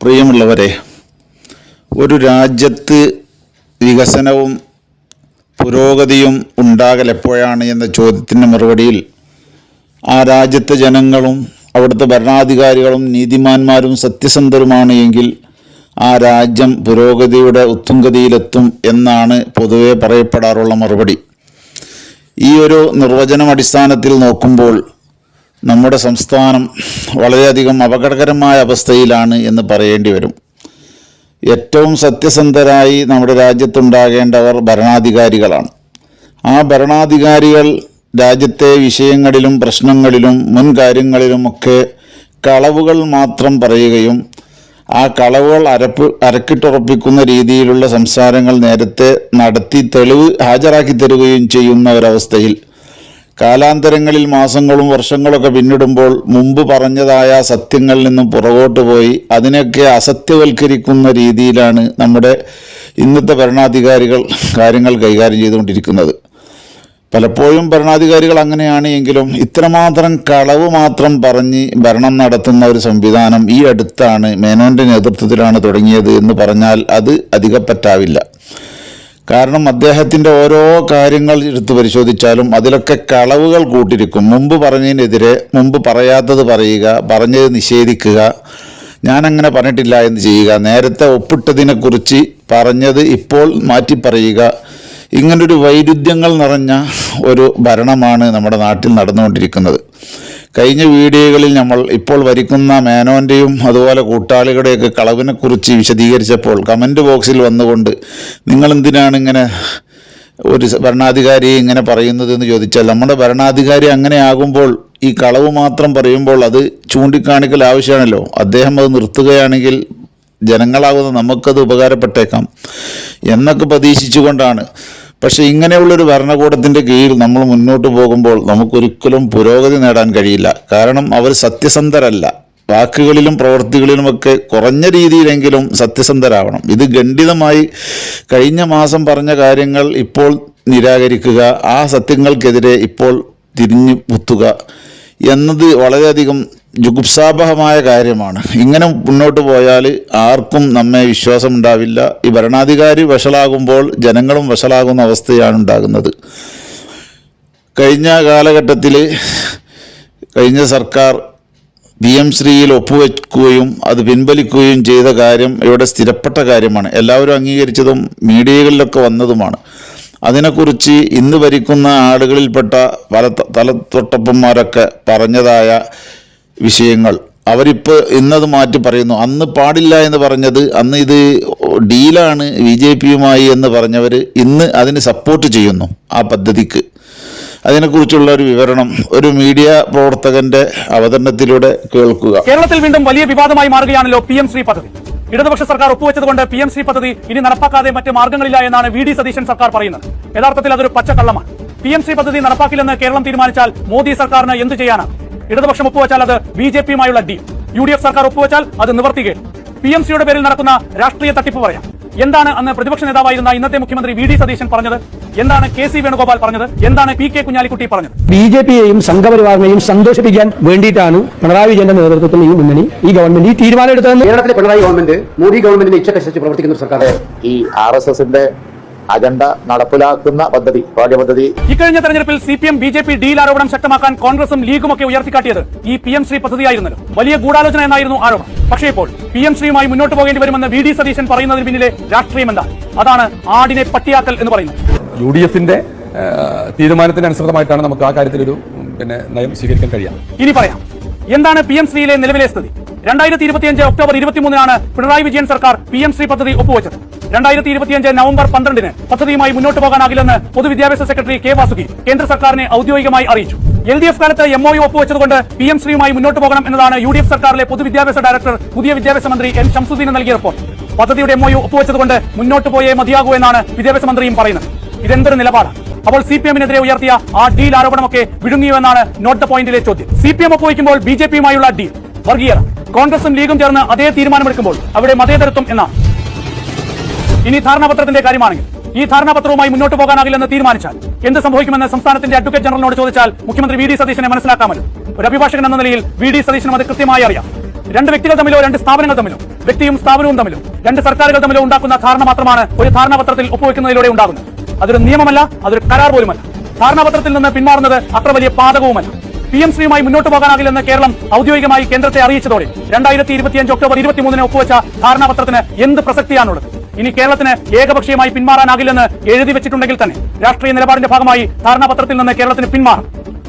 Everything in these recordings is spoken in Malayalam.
പ്രിയമുള്ളവരെ, ഒരു രാജ്യത്ത് വികസനവും പുരോഗതിയും ഉണ്ടാകൽ എപ്പോഴാണ് എന്ന ചോദ്യത്തിൻ്റെ മറുപടിയിൽ ആ രാജ്യത്തെ ജനങ്ങളും അവിടുത്തെ ഭരണാധികാരികളും നീതിമാന്മാരും സത്യസന്ധരുമാണ് എങ്കിൽ ആ രാജ്യം പുരോഗതിയുടെ ഉത്തുംഗതിയിലെത്തും എന്നാണ് പൊതുവെ പറയപ്പെടാറുള്ള മറുപടി. ഈ ഒരു നിർവചനം അടിസ്ഥാനത്തിൽ നോക്കുമ്പോൾ നമ്മുടെ സംസ്ഥാനം വളരെയധികം അപകടകരമായ അവസ്ഥയിലാണ് എന്ന് പറയേണ്ടി വരും. ഏറ്റവും സത്യസന്ധരായി നമ്മുടെ രാജ്യത്തുണ്ടാകേണ്ടവർ ഭരണാധികാരികളാണ്. ആ ഭരണാധികാരികൾ രാജ്യത്തെ വിഷയങ്ങളിലും പ്രശ്നങ്ങളിലും മുൻകാര്യങ്ങളിലുമൊക്കെ കളവുകൾ മാത്രം പറയുകയും ആ കളവുകൾ അരക്കിട്ടുറപ്പിക്കുന്ന രീതിയിലുള്ള സംസാരങ്ങൾ നേരത്തെ നടത്തി തെളിവ് ഹാജരാക്കി തരുകയും ചെയ്യുന്ന ഒരവസ്ഥയിൽ കാലാന്തരങ്ങളിൽ മാസങ്ങളും വർഷങ്ങളൊക്കെ പിന്നിടുമ്പോൾ മുമ്പ് പറഞ്ഞതായ സത്യങ്ങളിൽ നിന്നും പുറകോട്ട് പോയി അതിനൊക്കെ അസത്യവൽക്കരിക്കുന്ന രീതിയിലാണ് നമ്മുടെ ഇന്നത്തെ ഭരണാധികാരികൾ കാര്യങ്ങൾ കൈകാര്യം ചെയ്തുകൊണ്ടിരിക്കുന്നത്. പലപ്പോഴും ഭരണാധികാരികൾ അങ്ങനെയാണ് എങ്കിലും ഇത്രമാത്രം കളവ് മാത്രം പറഞ്ഞ് ഭരണം നടത്തുന്ന ഒരു സംവിധാനം ഈ അടുത്താണ് മേനോൻ്റെ നേതൃത്വത്തിലാണ് തുടങ്ങിയത് എന്ന് പറഞ്ഞാൽ അത് അധികപ്പറ്റാവില്ല. കാരണം അദ്ദേഹത്തിൻ്റെ ഓരോ കാര്യങ്ങൾ എടുത്ത് പരിശോധിച്ചാലും അതിലൊക്കെ കളവുകൾ കൂട്ടിരിക്കും. മുമ്പ് പറഞ്ഞതിനെതിരെ മുമ്പ് പറയാത്തത് പറയുക, പറഞ്ഞത് നിഷേധിക്കുക, ഞാനങ്ങനെ പറഞ്ഞിട്ടില്ല എന്ന് ചെയ്യുക, നേരത്തെ ഒപ്പിട്ടതിനെക്കുറിച്ച് പറഞ്ഞത് ഇപ്പോൾ മാറ്റി പറയുക. ഇങ്ങനൊരു വൈരുദ്ധ്യങ്ങൾ നിറഞ്ഞ ഒരു ഭരണമാണ് നമ്മുടെ നാട്ടിൽ നടന്നുകൊണ്ടിരിക്കുന്നത്. കഴിഞ്ഞ വീഡിയോകളിൽ നമ്മൾ ഇപ്പോൾ ഭരിക്കുന്ന മേനോൻ്റെയും അതുപോലെ കൂട്ടാളികളുടെയൊക്കെ കളവിനെക്കുറിച്ച് വിശദീകരിച്ചപ്പോൾ കമൻറ്റ് ബോക്സിൽ വന്നുകൊണ്ട് നിങ്ങളെന്തിനാണ് ഇങ്ങനെ ഒരു ഭരണാധികാരിയെ ഇങ്ങനെ പറയുന്നത് എന്ന് ചോദിച്ചാൽ, നമ്മുടെ ഭരണാധികാരി അങ്ങനെ ആകുമ്പോൾ ഈ കളവ് മാത്രം പറയുമ്പോൾ അത് ചൂണ്ടിക്കാണിക്കൽ ആവശ്യമാണല്ലോ. അദ്ദേഹം അത് നിർത്തുകയാണെങ്കിൽ ജനങ്ങളാകുന്ന നമുക്കത് ഉപകാരപ്പെട്ടേക്കാം എന്നൊക്കെ പ്രതീക്ഷിച്ചുകൊണ്ടാണ്. പക്ഷേ ഇങ്ങനെയുള്ളൊരു ഭരണകൂടത്തിൻ്റെ കീഴിൽ നമ്മൾ മുന്നോട്ട് പോകുമ്പോൾ നമുക്കൊരിക്കലും പുരോഗതി നേടാൻ കഴിയില്ല. കാരണം അവർ സത്യസന്ധരല്ല. വാക്കുകളിലും പ്രവൃത്തികളിലുമൊക്കെ കുറഞ്ഞ രീതിയിലെങ്കിലും സത്യസന്ധരാവണം. ഇത് ഖണ്ഡിതമായി കഴിഞ്ഞ മാസം പറഞ്ഞ കാര്യങ്ങൾ ഇപ്പോൾ നിരാകരിക്കുക, ആ സത്യങ്ങൾക്കെതിരെ ഇപ്പോൾ തിരിഞ്ഞു കുത്തുക എന്നത് വളരെയധികം ജുഗുപ്സാപഹമായ കാര്യമാണ്. ഇങ്ങനെ മുന്നോട്ട് പോയാൽ ആർക്കും നമ്മെ വിശ്വാസം ഉണ്ടാവില്ല. ഈ ഭരണാധികാരി വഷളാകുമ്പോൾ ജനങ്ങളും വഷളാകുന്ന അവസ്ഥയാണ് ഉണ്ടാകുന്നത്. കഴിഞ്ഞ കാലഘട്ടത്തിൽ കഴിഞ്ഞ സർക്കാർ PM ശ്രീയിൽ ഒപ്പുവെക്കുകയും അത് പിൻവലിക്കുകയും ചെയ്ത കാര്യം ഇവിടെ സ്ഥിരപ്പെട്ട കാര്യമാണ്. എല്ലാവരും അംഗീകരിച്ചതും മീഡിയകളിലൊക്കെ വന്നതുമാണ്. അതിനെക്കുറിച്ച് ഇന്ന് ഭരിക്കുന്ന ആളുകളിൽപ്പെട്ട പല തലത്തൊട്ടപ്പന്മാരൊക്കെ പറഞ്ഞതായ വിഷയങ്ങൾ അവരിപ്പോൾ ഇന്നത് മാറ്റി പറയുന്നു. അന്ന് പാടില്ല എന്ന് പറഞ്ഞത്, അന്ന് ഇത് ഡീലാണ് BJPയുമായി എന്ന് പറഞ്ഞവർ ഇന്ന് അതിന് സപ്പോർട്ട് ചെയ്യുന്നു ആ പദ്ധതിക്ക്. അതിനെക്കുറിച്ചുള്ള ഒരു വിവരണം ഒരു മീഡിയ പ്രവർത്തകന്റെ അവതരണത്തിലൂടെ കേൾക്കുക. കേരളത്തിൽ വീണ്ടും വലിയ വിവാദമായി മാറുകയാണല്ലോ PM ശ്രീ പദ്ധതി. ഇടതുപക്ഷ സർക്കാർ ഒപ്പുവെച്ചതുകൊണ്ട് PM ശ്രീ പദ്ധതി ഇനി നടപ്പാക്കാതെ മറ്റ് മാർഗ്ഗങ്ങളില്ല എന്നാണ് VD സതീശൻ സർക്കാർ പറയുന്നത്. യഥാർത്ഥത്തിൽ അതൊരു പച്ചക്കള്ളമാണ്. PM ശ്രീ പദ്ധതി നടപ്പാക്കില്ലെന്ന് കേരളം തീരുമാനിച്ചാൽ മോദി സർക്കാരിന് എന്ത് ചെയ്യാനാണ്? ഇടതുപക്ഷം ഒപ്പുവെച്ചാൽ അത് BJPയുമായുള്ള ഡീൽ, UDF സർക്കാർ ഒപ്പുവെച്ചാൽ അത് നിവർത്തികേട്. PM ശ്രീയുടെ പേരിൽ നടക്കുന്ന രാഷ്ട്രീയ തട്ടിപ്പ് പറയാം. എന്താണ് അന്ന് പ്രതിപക്ഷ നേതാവായിരുന്ന ഇന്നത്തെ മുഖ്യമന്ത്രി VD സതീശൻ പറഞ്ഞത്? എന്താണ് KC വേണുഗോപാൽ പറഞ്ഞത്? എന്താണ് PK കുഞ്ഞാലിക്കുട്ടി പറഞ്ഞത്? BJPയെയും സംഘപരിവാറിനെയും സന്തോഷിപ്പിക്കാൻ വേണ്ടിയിട്ടാണ് പിണറായി വിജയന്റെ നേതൃത്വത്തിൽ ഈ മുന്നണി, ഈ ഗവൺമെന്റ് ഈ തീരുമാനം എടുത്തതെന്ന് കേരളത്തിലെ പിണറായി ഗവൺമെന്റ് മോദി ഗവൺമെന്റിന്റെ ഇച്ഛക്കനുസരിച്ച് പ്രവർത്തിക്കുന്ന ഒരു സർക്കാർ. ഈ RSSന്റെ അജണ്ട നടപ്പിലാക്കുന്ന പദ്ധതി, പാഠ്യപദ്ധതി. ഇക്കഴിഞ്ഞ തെരഞ്ഞെടുപ്പിൽ CPM BJP ഡീൽ ആരോപണം ശക്തമാക്കാൻ കോൺഗ്രസും ലീഗും ഒക്കെ ഉയർത്തിക്കാട്ടിയത് ഈ PM ശ്രീ പദ്ധതിയായിരുന്നല്ലോ. വലിയ ഗൂഢാലോചന എന്നായിരുന്നു ആരോപണം. പക്ഷേ ഇപ്പോൾ PM ശ്രീയുമായി മുന്നോട്ട് പോകേണ്ടി വരുമെന്ന് VD സതീശൻ പറയുന്നതിന് പിന്നിലെ രാഷ്ട്രീയം എന്താണ്? അതാണ് ആടിനെ പട്ടിയാക്കൽ എന്ന് പറയുന്നത്. UDFന്റെ തീരുമാനത്തിനനുസൃതമായിട്ടാണ് നമുക്ക് ആ കാര്യത്തിലൊരു നയം സ്വീകരിക്കാൻ കഴിയാം. ഇനി പറയാം എന്താണ് PM ശ്രീയിലെ നിലവിലെ സ്ഥിതി. 2025 ഒക്ടോബർ 23-നാണ് പിണറായി വിജയൻ സർക്കാർ PM ശ്രീ പദ്ധതി ഒപ്പുവെച്ചത്. 2025 നവംബർ 12-ന് പദ്ധതിയുമായി മുന്നോട്ട് പോകാനാകില്ലെന്ന് പൊതുവിദ്യാഭ്യാസ സെക്രട്ടറി K വാസുകി കേന്ദ്ര സർക്കാരിനെ ഔദ്യോഗികമായി അറിയിച്ചു. LDF കാലത്ത് MOU ഒപ്പുവെച്ചതുകൊണ്ട് PM ശ്രീയുമായി മുന്നോട്ട് പോകണം എന്നതാണ് UDF സർക്കാരിലെ പൊതുവിദ്യാഭ്യാസ ഡയറക്ടർ പുതിയ വിദ്യാഭ്യാസ മന്ത്രി N ശംസുദ്ദീന് നൽകിയ റിപ്പോർട്ട്. പദ്ധതിയുടെ MOU ഒപ്പുവെച്ചതുകൊണ്ട് മുന്നോട്ട് പോയേ മതിയാകൂ എന്നാണ് വിദ്യാഭ്യാസ മന്ത്രിയും പറയുന്നത്. ഇതെന്തൊരു നിലപാടാണ്? അപ്പോൾ CPM-നെതിരെ ഉയർത്തിയ ആ ഡീൽ ആരോപണമൊക്കെ വിഴുങ്ങിയുവെന്നാണ് നോട്ട് ദ പോയിന്റിലെ ചോദ്യം. CPM ഒപ്പുവെക്കുമ്പോൾ BJPയുമായുള്ള ഡീൽ വർഗീയത, കോൺഗ്രസും ലീഗും ചേർന്ന് അതേ തീരുമാനമെടുക്കുമ്പോൾ അവിടെ മതേതരത്വം എന്നാണ്. ഇനി ധാരണാപത്രത്തിന്റെ കാര്യമാണെങ്കിൽ ഈ ധാരണാപത്രവുമായി മുന്നോട്ട് പോകാനാകില്ലെന്ന് തീരുമാനിച്ചാൽ എന്ത് സംഭവിക്കുമെന്ന് സംസ്ഥാനത്തിന്റെ അഡ്വക്കേറ്റ് ജനറലിനോട് ചോദിച്ചാൽ മുഖ്യമന്ത്രി VD സതീശനെ മനസ്സിലാക്കാമല്ലോ. ഒരു അഭിഭാഷകൻ എന്ന നിലയിൽ VD സതീശനും അത് കൃത്യമായി അറിയാം. രണ്ട് വ്യക്തികൾ തമ്മിലോ രണ്ട് സ്ഥാപനങ്ങൾ തമ്മിലോ വ്യക്തിയും സ്ഥാപനവും തമ്മിലോ രണ്ട് സർക്കാരുകൾ തമ്മിലോ ഉണ്ടാക്കുന്ന ധാരണ മാത്രമാണ് ഒരു ധാരണാപത്രത്തിൽ ഒപ്പുവെക്കുന്നതിലൂടെ ഉണ്ടാകുന്നത്. അതൊരു നിയമമല്ല, അതൊരു കരാർ പോലുമല്ല. ധാരണാപത്രത്തിൽ നിന്ന് പിന്മാറുന്നത് അത്ര വലിയ പാതകവുമല്ല. PM ശ്രീയുമായി മുന്നോട്ട് പോകാനാകില്ലെന്ന് കേരളം ഔദ്യോഗികമായി കേന്ദ്രത്തെ അറിയിച്ചതോടെ 2025 ഒക്ടോബർ 23 ഒപ്പുവെച്ച ധാരണാപത്രത്തിന് എന്ത് പ്രസക്തിയാണുള്ളത്? ഇനി കേരളത്തിന് ഏകപക്ഷീയമായി പിന്മാറാനാകില്ലെന്ന് എഴുതി വെച്ചിട്ടുണ്ടെങ്കിൽ തന്നെ രാഷ്ട്രീയ നിലപാടിന്റെ ഭാഗമായി ധാരണാപത്രത്തിൽ നിന്ന് കേരളത്തിന് പിന്മാറും.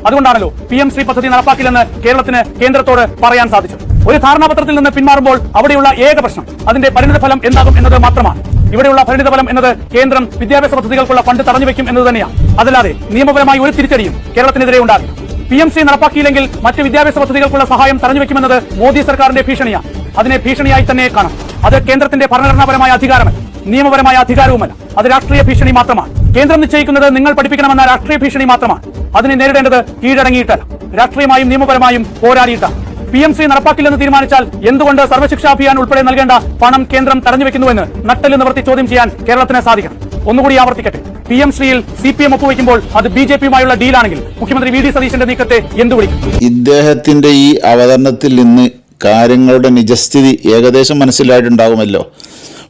അതുകൊണ്ടാണല്ലോ PM ശ്രീ പദ്ധതി നടപ്പാക്കില്ലെന്ന് കേരളത്തിന് കേന്ദ്രത്തോട് പറയാൻ സാധിച്ചത്. ഒരു ധാരണാപത്രത്തിൽ നിന്ന് പിന്മാറുമ്പോൾ അവിടെയുള്ള ഏക പ്രശ്നം അതിന്റെ പരിണിതഫലം എന്താകും എന്നത് മാത്രമാണ്. ഇവിടെയുള്ള പരിണിതഫലം എന്നത് കേന്ദ്രം വിദ്യാഭ്യാസ പദ്ധതികൾക്കുള്ള ഫണ്ട് തടഞ്ഞുവെക്കും എന്നത് തന്നെയാണ്. അതല്ലാതെ നിയമപരമായി ഒരു തിരിച്ചടിയും കേരളത്തിനെതിരെ ഉണ്ടാകില്ല. PM ശ്രീ നടപ്പാക്കിയില്ലെങ്കിൽ മറ്റ് വിദ്യാഭ്യാസ പദ്ധതികൾക്കുള്ള സഹായം തടഞ്ഞുവെക്കുമെന്നത് മോദി സർക്കാരിന്റെ ഭീഷണിയാണ്. അതിനെ ഭീഷണിയായി തന്നെ കാണാം. അത് കേന്ദ്രത്തിന്റെ ഭരണഘടനാപരമായ അധികാരമല്ല, നിയമപരമായ അധികാരവുമല്ല. അത് രാഷ്ട്രീയ ഭീഷണി മാത്രമാണ്. കേന്ദ്രം നിശ്ചയിക്കുന്നത് നിങ്ങൾ പഠിപ്പിക്കണമെന്ന രാഷ്ട്രീയ ഭീഷണി മാത്രമാണ്. അതിനെ നേരിടേണ്ടത് കീഴടങ്ങിയിട്ടല്ല, രാഷ്ട്രീയമായും നിയമപരമായും പോരാടിയിട്ടാണ്. PM ശ്രീ നടപ്പാക്കില്ലെന്ന് തീരുമാനിച്ചാൽ എന്തുകൊണ്ട് സർവ്വശിക്ഷാ അഭിയാൻ ഉൾപ്പെടെ നൽകേണ്ട പണം കേന്ദ്രം തടഞ്ഞുവെക്കുന്നുവെന്ന് നട്ടല് നിവർത്തി ചോദ്യം ചെയ്യാൻ കേരളത്തിന് സാധിക്കണം. ഒന്നുകൂടി ആവർത്തിക്കട്ടെ, PM ശ്രീയിൽ CPM ഒപ്പുവെക്കുമ്പോൾ അത് BJP-യുമായുള്ള ഡീലാണെങ്കിൽ മുഖ്യമന്ത്രി VD സതീശന്റെ നീക്കത്തെ എന്തു വിളിക്കും? ഇദ്ദേഹത്തിൻ്റെ ഈ അവതരണത്തിൽ നിന്ന് കാര്യങ്ങളുടെ നിജസ്ഥിതി ഏകദേശം മനസ്സിലായിട്ടുണ്ടാകുമല്ലോ.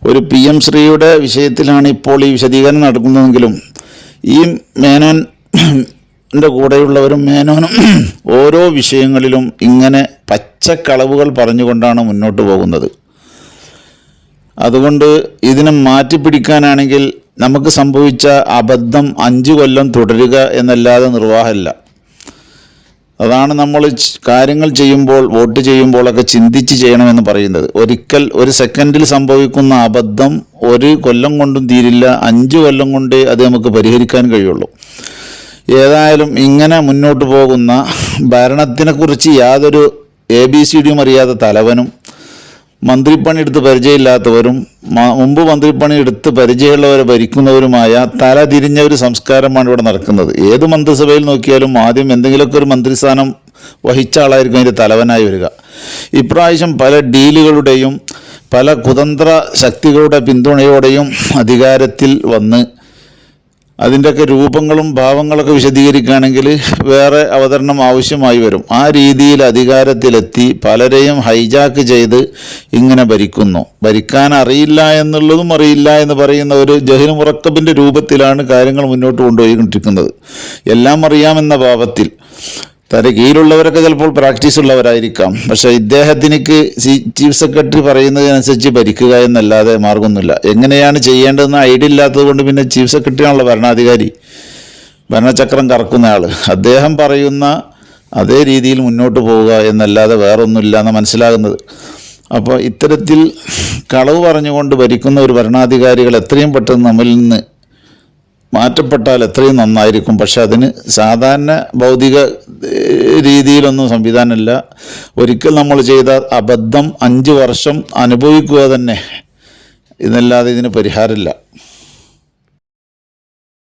ഒരു PM ശ്രീയുടെ വിഷയത്തിലാണ് ഇപ്പോൾ ഈ വിശദീകരണം നടക്കുന്നതെങ്കിലും ഈ മേനോൻ്റെ കൂടെയുള്ളവരും മേനോനും ഓരോ വിഷയങ്ങളിലും ഇങ്ങനെ പച്ചക്കളവുകൾ പറഞ്ഞുകൊണ്ടാണ് മുന്നോട്ട് പോകുന്നത്. അതുകൊണ്ട് ഇതിനെ മാറ്റിപ്പിടിക്കാനാണെങ്കിൽ നമുക്ക് സംഭവിച്ച അബദ്ധം 5 കൊല്ലം തുടരുക എന്നല്ലാതെ നിർവാഹമില്ല. അതാണ് നമ്മൾ കാര്യങ്ങൾ ചെയ്യുമ്പോൾ, വോട്ട് ചെയ്യുമ്പോഴൊക്കെ ചിന്തിച്ച് ചെയ്യണമെന്ന് പറയുന്നത്. ഒരിക്കൽ ഒരു സെക്കൻഡിൽ സംഭവിക്കുന്ന അബദ്ധം 1 കൊല്ലം കൊണ്ടും തീരില്ല, 5 കൊല്ലം കൊണ്ടേ അത് നമുക്ക് പരിഹരിക്കാൻ കഴിയുള്ളൂ. ഏതായാലും ഇങ്ങനെ മുന്നോട്ട് പോകുന്ന ഭരണത്തിനെക്കുറിച്ച് യാതൊരു ABCDയും അറിയാത്ത തലവനും മന്ത്രിപ്പണി എടുത്ത് പരിചയമില്ലാത്തവരും മുമ്പ് മന്ത്രിപ്പണി എടുത്ത് പരിചയമുള്ളവരെ ഭരിക്കുന്നവരുമായ തലതിരിഞ്ഞ ഒരു സംസ്കാരമാണ് ഇവിടെ നടക്കുന്നത്. ഏത് മന്ത്രിസഭയിൽ നോക്കിയാലും ആദ്യം എന്തെങ്കിലുമൊക്കെ ഒരു മന്ത്രിസ്ഥാനം വഹിച്ച ആളായിരിക്കും അതിൻ്റെ തലവനായി വരിക. ഇപ്രാവശ്യം പല ഡീലുകളുടെയും പല കുതന്ത്ര ശക്തികളുടെ പിന്തുണയോടെയും അധികാരത്തിൽ വന്ന് അതിൻ്റെയൊക്കെ രൂപങ്ങളും ഭാവങ്ങളൊക്കെ വിശദീകരിക്കുകയാണെങ്കിൽ വേറെ അവതരണം ആവശ്യമായി വരും. ആ രീതിയിൽ അധികാരത്തിലെത്തി പലരെയും ഹൈജാക്ക് ചെയ്ത് ഇങ്ങനെ ഭരിക്കുന്നു. ഭരിക്കാൻ അറിയില്ല എന്നുള്ളതും അറിയില്ല എന്ന് പറയുന്ന ഒരു ജഹീൽ മുറക്കബിൻ്റെ രൂപത്തിലാണ് കാര്യങ്ങൾ മുന്നോട്ട് കൊണ്ടുപോയിക്കൊണ്ടിരിക്കുന്നത്. എല്ലാം അറിയാമെന്ന ഭാവത്തിൽ തൻ്റെ കീഴിലുള്ളവരൊക്കെ ചിലപ്പോൾ പ്രാക്ടീസ് ഉള്ളവരായിരിക്കാം. പക്ഷേ ഇദ്ദേഹത്തിനിക്ക് ചീഫ് സെക്രട്ടറി പറയുന്നതിനനുസരിച്ച് ഭരിക്കുക എന്നല്ലാതെ മാർഗമൊന്നുമില്ല. എങ്ങനെയാണ് ചെയ്യേണ്ടതെന്ന് ഐഡിയ ഇല്ലാത്തത് കൊണ്ട് പിന്നെ ചീഫ് സെക്രട്ടറിയാണല്ലോ ഭരണാധികാരി, ഭരണചക്രം കറക്കുന്ന ആൾ. അദ്ദേഹം പറയുന്ന അതേ രീതിയിൽ മുന്നോട്ട് പോവുക എന്നല്ലാതെ വേറൊന്നുമില്ല എന്ന് മനസ്സിലാകുന്നത്. അപ്പോൾ ഇത്തരത്തിൽ കളവ് പറഞ്ഞുകൊണ്ട് ഭരിക്കുന്ന ഒരു ഭരണാധികാരികൾ എത്രയും പെട്ടെന്ന് നമ്മിൽ നിന്ന് മാറ്റപ്പെട്ടാൽ എത്രയും നന്നായിരിക്കും. പക്ഷെ അതിന് സാധാരണ ഭൗതിക രീതിയിലൊന്നും സംവിധാനമില്ല. ഒരിക്കൽ നമ്മൾ ചെയ്ത അബദ്ധം 5 വർഷം അനുഭവിക്കുക തന്നെ, ഇതല്ലാതെ ഇതിന് പരിഹാരമില്ല.